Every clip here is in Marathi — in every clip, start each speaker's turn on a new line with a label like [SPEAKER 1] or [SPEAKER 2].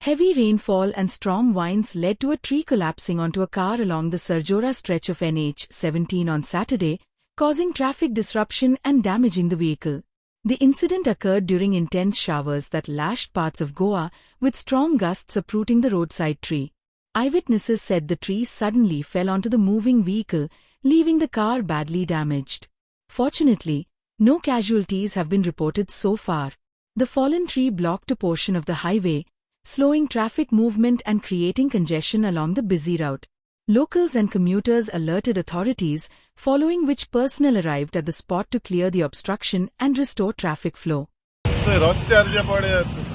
[SPEAKER 1] Heavy rainfall and storm winds led to a tree collapsing onto a car along the Sarjora stretch of NH-17 on Saturday, causing traffic disruption and damaging the vehicle. The incident occurred during intense showers that lashed parts of Goa, with strong gusts uprooting the roadside tree. Eyewitnesses said the tree suddenly fell onto the moving vehicle, leaving the car badly damaged. Fortunately, no casualties have been reported so far. The fallen tree blocked a portion of the highway, slowing traffic movement and creating congestion along the busy route. Locals and commuters alerted authorities, following which personnel arrived at the spot to clear the obstruction and restore traffic flow.
[SPEAKER 2] रस्त्यार जे पडे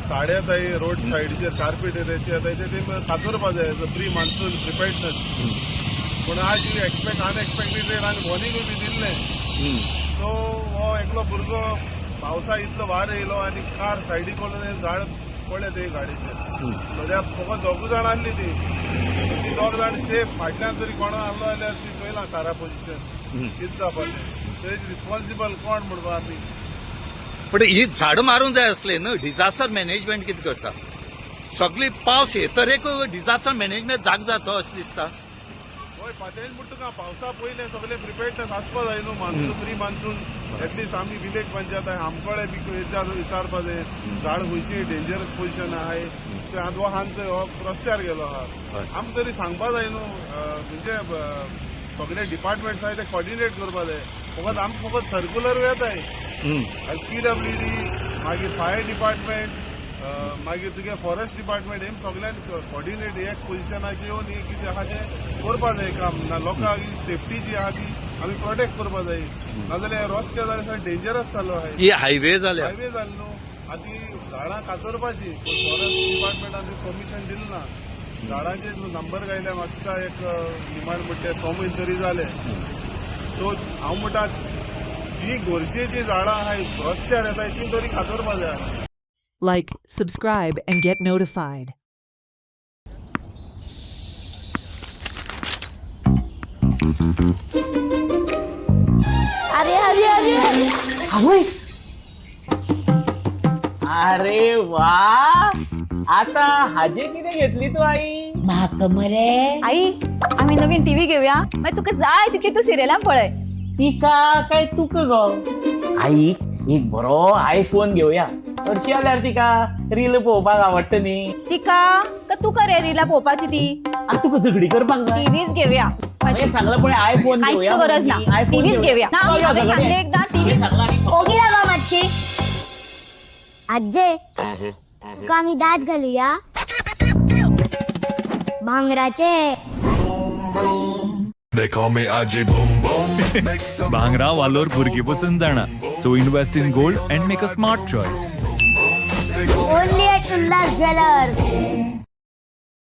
[SPEAKER 2] साड्या ताई रोड साइडचे कार्पेट एरियाचे आता ते कातरपा जाय प्री मान्सून प्रिपेर्डनेस पण आज अनएक्सपेक्टेड रेन आनी वॉर्निंग बी दिल्ले सो हो एकलो भुरगो पावसा इतलो वार येयलो आनी कार सायडीक वळून झाड पडले ते गाडीचे सो त्या फकत दोग जाण आसली ती दोग जाण सेफ फाटल्यान तरी कोणा आसलो जाल्यार ती चोयला कारा पोजिशन कितें जावपाचें तेज रिस्पॉन्सिबल कोण म्हणपा आमी
[SPEAKER 3] पण ही झाड मारून जाय असले न्हू डिझास्टर मॅनेजमेंट कितें करता सगळी पावस येतरेक डिझास्टर मॅनेजमेंट जाग जातो अशें दिसता
[SPEAKER 2] होय फाटेन म्हणटा तुका पावसा पयलें सगळें प्रिपेर्डनेस आसपा जाय न्हू मान्सून प्री मान्सून एटलीस्ट आमी विलेज पंचायत आमकळे बी विचारपा जाय झाड खंयची डेंजरस पोजिशन आहाय वो हांच हो रस्त्यार गेलो आहा आमी तरी सांगपा जाय न्हू म्हणजे सगळे डिपार्टमेंट्स आहाय ते कॉर्डिनेट करपा जाय फकत आमी फकत सर्क्युलर वेताय PWD मागीर फायर डिपार्टमेंट मागीर तुगे फॉरेस्ट डिपार्टमेंट हें सगळ्यान कॉर्डिनेट एक पोजिशनाचेर येवन कितें आहा तें करपा जाय काम ना लोकांक सेफ्टी जी आहा ती आमी प्रोटेक्ट करपा जाय नाजाल्यार रस्ते जाल्यार डेंजरस जालो आहाय
[SPEAKER 3] ही हायवे जाले
[SPEAKER 2] न्हू आतां झाडां कातरपाची फॉरेस्ट डिपार्टमेंटान परमिशन दिलें ना झाडांचे नंबर घायल्या म्हाका एक निमाण म्हणटे 6 म्हयने तरी जाले सो हांव म्हणटा जी गरजेची झाडां आहाय रस्त्यार येताय ती तरी कातरपा जाय
[SPEAKER 4] Like, subscribe, and get notified.
[SPEAKER 5] अरे वा आता हाजे किती घेतली तू आई
[SPEAKER 6] म्हाका मरे
[SPEAKER 7] आई आम्ही नवीन टीव्ही घेऊया मग तुका जाय तितली तू सिरियला पळय
[SPEAKER 5] तिका काय तुका गो आई एक बरो आयफोन घेऊया हरशी आल्यार तिका रील पळोवपाक आवडटा न्ही
[SPEAKER 7] तिका का तुका रे रीला पोवपाची ती
[SPEAKER 5] आता तुका झगडी करपाक जाय
[SPEAKER 7] टीव्हीच घेऊया
[SPEAKER 5] सांगलं पण आयफोन घेऊया
[SPEAKER 7] काहीच गरज ना टीव्हीच घेऊया ना आम्ही सांगले एकदा टीव्ही
[SPEAKER 6] ओगी रावा मातशी आजे तुका आम्ही दात घालूया भांगराचे
[SPEAKER 8] They call me Aji Boom Boom.
[SPEAKER 9] Bhangra Valor Burgi पसंद जाना. So invest in gold and make a smart choice.
[SPEAKER 6] only at Ullas Jewelers.